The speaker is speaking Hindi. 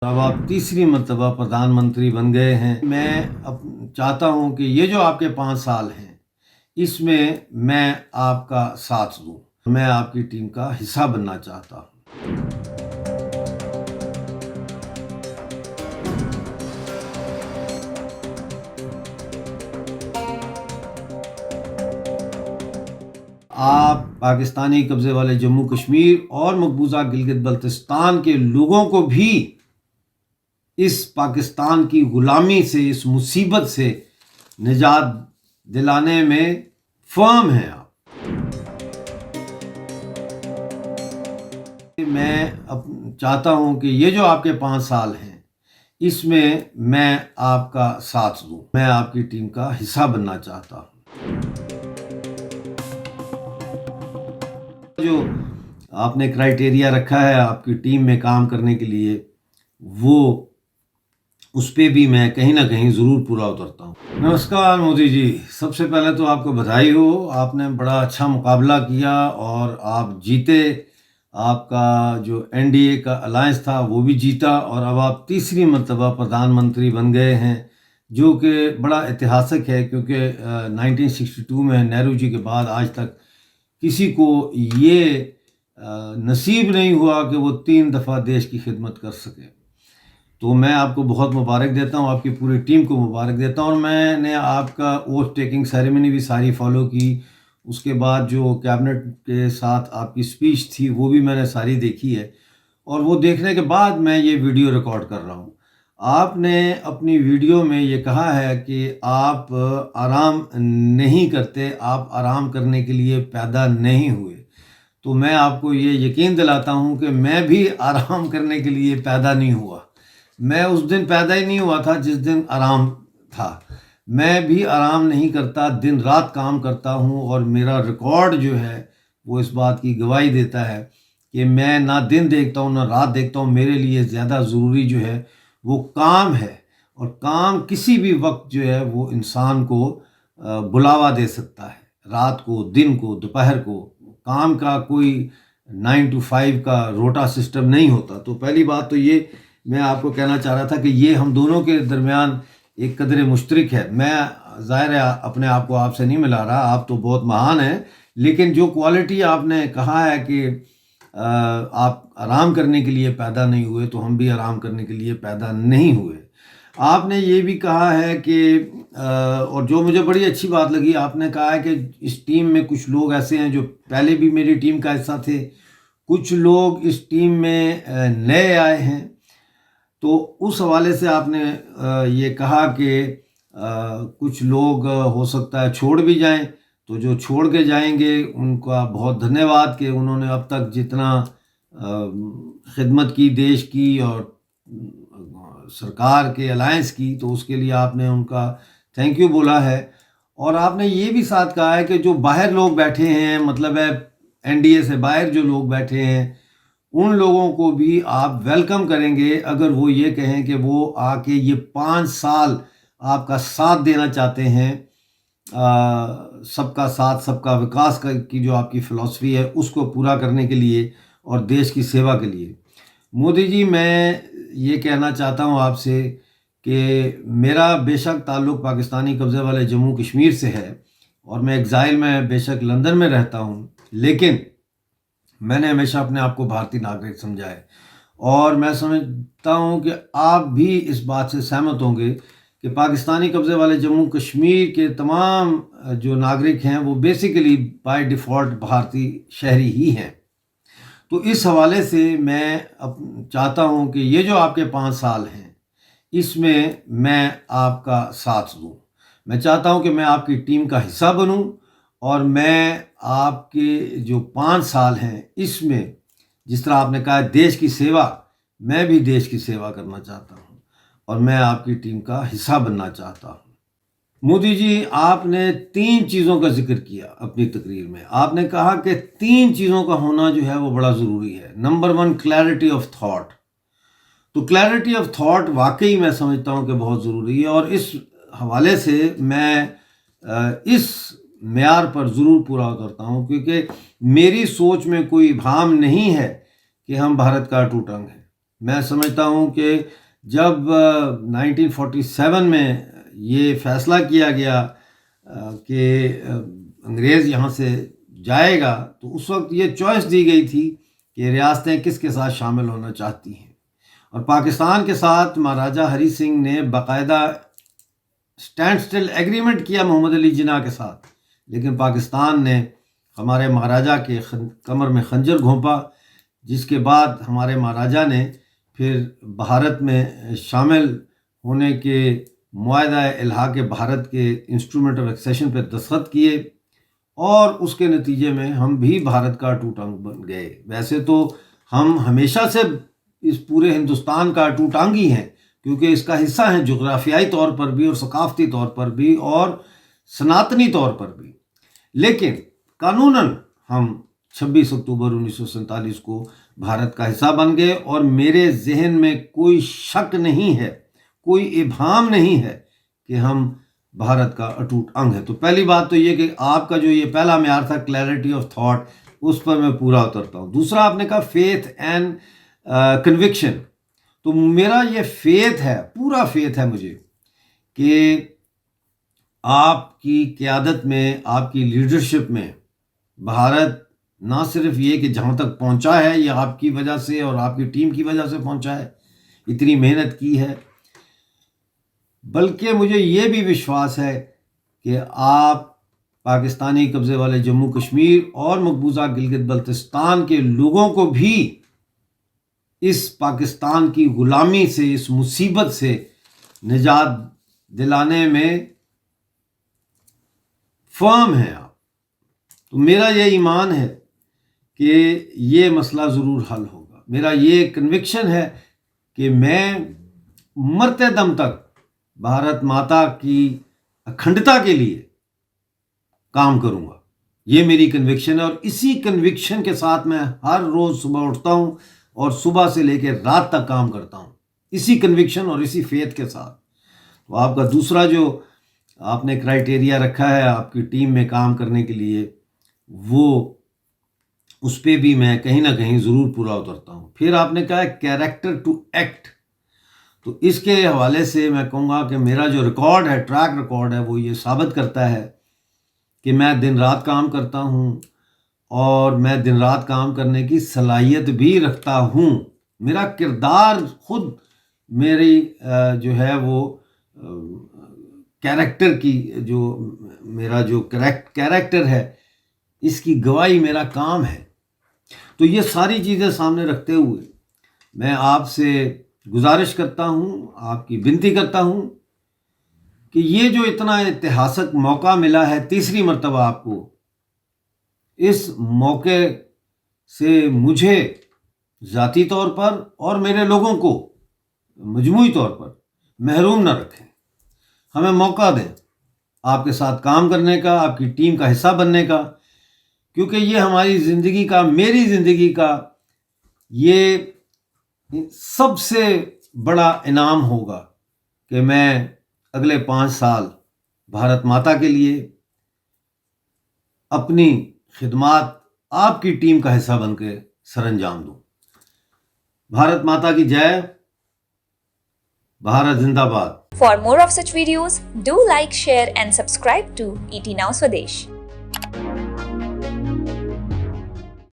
अब आप तीसरी मर्तबा प्रधानमंत्री बन गए हैं। मैं अब चाहता हूं कि ये जो आपके 5 साल हैं इसमें मैं आपका साथ दूं। मैं आपकी टीम का हिस्सा बनना चाहता हूं। आप पाकिस्तानी कब्जे वाले जम्मू कश्मीर और मकबूजा गिलगित बल्तिस्तान के लोगों को भी इस पाकिस्तान की गुलामी से, इस मुसीबत से निजात दिलाने में फर्म हैं आप। मैं अब चाहता हूं कि ये जो आपके 5 साल हैं इसमें मैं आपका साथ दूं। मैं आपकी टीम का हिस्सा बनना चाहता हूं। जो आपने क्राइटेरिया रखा है आपकी टीम में काम करने के लिए, वो उस पर भी मैं कहीं ना कहीं ज़रूर पूरा उतरता हूँ। नमस्कार मोदी जी, सबसे पहले तो आपको बधाई हो। आपने बड़ा अच्छा मुकाबला किया और आप जीते। आपका जो एनडीए का अलायंस था वो भी जीता और अब आप तीसरी मर्तबा प्रधानमंत्री बन गए हैं, जो कि बड़ा ऐतिहासिक है, क्योंकि 1962 में नेहरू जी के बाद आज तक किसी को ये नसीब नहीं हुआ कि वो 3 दफ़ा देश की खिदमत कर सके। तो मैं आपको बहुत मुबारक देता हूँ, आपकी पूरी टीम को मुबारक देता हूँ। और मैंने आपका ओथ टेकिंग सेरेमनी भी सारी फॉलो की। उसके बाद जो कैबिनेट के साथ आपकी स्पीच थी वो भी मैंने सारी देखी है, और वो देखने के बाद मैं ये वीडियो रिकॉर्ड कर रहा हूँ। आपने अपनी वीडियो में ये कहा है कि आप आराम नहीं करते, आप आराम करने के लिए पैदा नहीं हुए। तो मैं आपको ये यकीन दिलाता हूँ कि मैं भी आराम करने के लिए पैदा नहीं हुआ। मैं उस दिन पैदा ही नहीं हुआ था जिस दिन आराम था। मैं भी आराम नहीं करता, दिन रात काम करता हूँ, और मेरा रिकॉर्ड जो है वो इस बात की गवाही देता है कि मैं ना दिन देखता हूँ ना रात देखता हूँ। मेरे लिए ज़्यादा ज़रूरी जो है वो काम है, और काम किसी भी वक्त जो है वो इंसान को बुलावा दे सकता है। रात को, दिन को, दोपहर को। काम का कोई 9 to 5 का रोटा सिस्टम नहीं होता। तो पहली बात तो ये मैं आपको कहना चाह रहा था कि ये हम दोनों के दरमियान एक कदर मुश्तरक है। मैं ज़ाहिर है अपने आप को आपसे नहीं मिला रहा, आप तो बहुत महान हैं, लेकिन जो क्वालिटी आपने कहा है कि आप आराम करने के लिए पैदा नहीं हुए, तो हम भी आराम करने के लिए पैदा नहीं हुए। आपने ये भी कहा है कि और जो मुझे बड़ी अच्छी बात लगी, आपने कहा है कि इस टीम में कुछ लोग ऐसे हैं जो पहले भी मेरी टीम का हिस्सा थे, कुछ लोग इस टीम में नए आए हैं। तो उस हवाले से आपने ये कहा कि कुछ लोग हो सकता है छोड़ भी जाएं, तो जो छोड़ के जाएंगे उनका बहुत धन्यवाद कि उन्होंने अब तक जितना खिदमत की देश की और सरकार के अलायंस की, तो उसके लिए आपने उनका थैंक यू बोला है। और आपने ये भी साथ कहा है कि जो बाहर लोग बैठे हैं, मतलब है एनडीए से बाहर जो लोग बैठे हैं, उन लोगों को भी आप वेलकम करेंगे अगर वो ये कहें कि वो आके ये 5 साल आपका साथ देना चाहते हैं। सबका साथ सबका विकास की जो आपकी फ़िलॉसफी है उसको पूरा करने के लिए और देश की सेवा के लिए। मोदी जी, मैं ये कहना चाहता हूँ आपसे कि मेरा बेशक ताल्लुक़ पाकिस्तानी कब्ज़े वाले जम्मू कश्मीर से है, और मैं एग्ज़ाइल में बेशक लंदन में रहता हूँ, लेकिन मैंने हमेशा अपने आप को भारतीय नागरिक समझा है। और मैं समझता हूँ कि आप भी इस बात से सहमत होंगे कि पाकिस्तानी कब्ज़े वाले जम्मू कश्मीर के तमाम जो नागरिक हैं वो बेसिकली बाय डिफ़ॉल्ट भारतीय शहरी ही हैं। तो इस हवाले से मैं अब चाहता हूँ कि ये जो आपके 5 साल हैं इसमें मैं आपका साथ दूँ। मैं चाहता हूँ कि मैं आपकी टीम का हिस्सा बनूँ, और मैं आपके जो 5 साल हैं इसमें, जिस तरह आपने कहा देश की सेवा, मैं भी देश की सेवा करना चाहता हूँ और मैं आपकी टीम का हिस्सा बनना चाहता हूँ। मोदी जी, आपने 3 चीज़ों का जिक्र किया अपनी तकरीर में। आपने कहा कि 3 चीज़ों का होना जो है वो बड़ा ज़रूरी है। Number 1, clarity of thought. तो क्लैरिटी ऑफ थॉट वाकई मैं समझता हूँ कि बहुत ज़रूरी है, और इस हवाले से मैं इस मेयार पर ज़रूर पूरा उतरता हूँ, क्योंकि मेरी सोच में कोई भाम नहीं है कि हम भारत का अटूट अंग हैं। मैं समझता हूँ कि जब 1947 में ये फैसला किया गया कि अंग्रेज़ यहाँ से जाएगा, तो उस वक्त ये चॉइस दी गई थी कि रियासतें किसके साथ शामिल होना चाहती हैं, और पाकिस्तान के साथ महाराजा हरी सिंह ने बाकायदा स्टैंड स्टिल एग्रीमेंट किया मोहम्मद अली जिन्ना के साथ, लेकिन पाकिस्तान ने हमारे महाराजा के कमर में खंजर घोंपा, जिसके बाद हमारे महाराजा ने फिर भारत में शामिल होने के मुआहदा इल्हाक़ भारत के इंस्ट्रूमेंट ऑफ एक्सेशन पर दस्तखत किए, और उसके नतीजे में हम भी भारत का अटूट अंग बन गए। वैसे तो हम हमेशा से इस पूरे हिंदुस्तान का अटूट अंग ही हैं, क्योंकि इसका हिस्सा हैं जोग्राफियाई तौर पर भी और सकाफ़ती तौर पर भी और सनातनी तौर पर भी। लेकिन कानूनन हम 26 अक्टूबर 1947 को भारत का हिस्सा बन गए, और मेरे जहन में कोई शक नहीं है, कोई इब्हाम नहीं है कि हम भारत का अटूट अंग है। तो पहली बात तो ये कि आपका जो ये पहला म्यार था क्लैरिटी ऑफ थॉट, उस पर मैं पूरा उतरता हूँ। दूसरा आपने कहा फेथ एंड कन्विक्शन, तो मेरा ये फेथ है, पूरा फेथ है मुझे कि आपकी क़यादत में, आपकी लीडरशिप में भारत ना सिर्फ ये कि जहाँ तक पहुँचा है ये आपकी वजह से और आपकी टीम की वजह से पहुँचा है, इतनी मेहनत की है, बल्कि मुझे ये भी विश्वास है कि आप पाकिस्तानी कब्ज़े वाले जम्मू कश्मीर और मकबूजा गिलगित बल्तिस्तान के लोगों को भी इस पाकिस्तान की ग़ुलामी से, इस मुसीबत से निजात दिलाने में फर्म हैं आप। तो मेरा ये ईमान है कि ये मसला ज़रूर हल होगा। मेरा ये कन्विक्शन है कि मैं मरते दम तक भारत माता की अखंडता के लिए काम करूँगा, ये मेरी कन्विक्शन है, और इसी कन्विक्शन के साथ मैं हर रोज़ सुबह उठता हूँ और सुबह से लेकर रात तक काम करता हूँ, इसी कन्विक्शन और इसी फेथ के साथ। तो आपका दूसरा जो आपने क्राइटेरिया रखा है आपकी टीम में काम करने के लिए, वो उस पर भी मैं कहीं ना कहीं ज़रूर पूरा उतरता हूँ। फिर आपने कहा कैरेक्टर टू एक्ट, तो इसके हवाले से मैं कहूँगा कि मेरा जो रिकॉर्ड है, ट्रैक रिकॉर्ड है, वो ये साबित करता है कि मैं दिन रात काम करता हूँ, और मैं दिन रात काम करने की सलाहियत भी रखता हूँ। मेरा किरदार खुद मेरी जो है वो कैरेक्टर की, जो मेरा जो कैरेक्टर है, इसकी गवाही मेरा काम है। तो ये सारी चीज़ें सामने रखते हुए मैं आपसे गुजारिश करता हूँ, आपकी विनती करता हूँ कि ये जो इतना ऐतिहासिक मौका मिला है, तीसरी मर्तबा आपको, इस मौके से मुझे ज़ाती तौर पर और मेरे लोगों को मजमूई तौर पर महरूम न रखें। हमें मौका दें आपके साथ काम करने का, आपकी टीम का हिस्सा बनने का, क्योंकि ये हमारी ज़िंदगी का, मेरी ज़िंदगी का ये सबसे बड़ा इनाम होगा कि मैं अगले 5 साल भारत माता के लिए अपनी खिदमात आपकी टीम का हिस्सा बनकर सरअंजाम दूं। भारत माता की जय, भारत जिंदाबाद। For more of such videos, do like, share and subscribe to ET Now Swadesh.